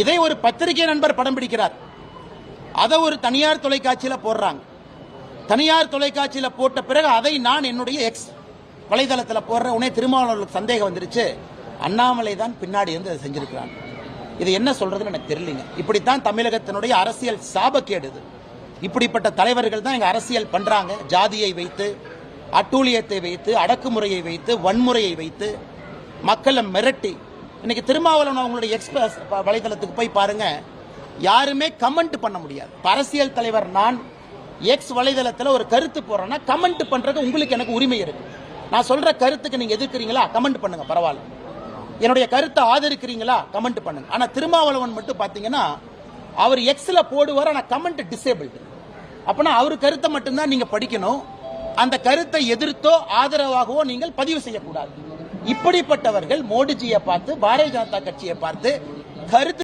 இதை ஒரு பத்திரிகை நண்பர் படம் பிடிக்கிறார். அதை ஒரு தனியார் தொலைக்காட்சியில் போடுறாங்க. தனியார் தொலைக்காட்சியில் போட்ட பிறகு அதை நான் என்னுடைய எக்ஸ் வலைதளத்தில் போடுற உடனே திருமாவளவர்களுக்கு சந்தேகம் வந்துருச்சு. அண்ணாமலை தான் பின்னாடி இருந்து அதை செஞ்சிருக்கிறாங்க. இது என்ன சொல்றதுன்னு எனக்கு தெரியலங்க. இப்படித்தான் தமிழகத்தினுடைய அரசியல் சாபக்கேடு. இப்படிப்பட்ட தலைவர்கள் தான் இங்க அரசியல் பண்றாங்க. ஜாதியை வைத்து, அட்டூழியத்தை வைத்து, அடக்குமுறையை வைத்து, வன்முறையை வைத்து மக்களை மிரட்டி. இன்னைக்கு திருமாவளவன் அவங்களுடைய எக்ஸ்பிரஸ் வலைதளத்துக்கு போய் பாருங்க, யாருமே கமெண்ட் பண்ண முடியாது. அரசியல் தலைவர் நான் எக்ஸ் வலைதளத்தில் ஒரு கருத்து போறேன்னா கமெண்ட் பண்றது உங்களுக்கு எனக்கு உரிமை இருக்கு. நான் சொல்ற கருத்துக்கு நீங்க எதிர்க்கிறீங்களா, கமெண்ட் பண்ணுங்க, பரவாயில்ல. என்னுடைய கருத்தை ஆதரிக்கிறீங்களா, கமெண்ட் பண்ணுங்க. ஆனா திருமாவளவன் மட்டும் பாத்தீங்கன்னா அவர் எக்ஸ்ல போடுவார், ஆனா கமெண்ட் டிசேபிள்டு. அப்பனா அவர் கருத்தை மட்டும்தான் நீங்க படிக்கணும். அந்த கருத்தை எதிர்த்தோ ஆதரவாகவோ நீங்கள் பதிவு செய்யக்கூடாது. இப்படிப்பட்டவர்கள் மோடிஜியை பார்த்து, பாரதிய ஜனதா கட்சியை பார்த்து கருத்து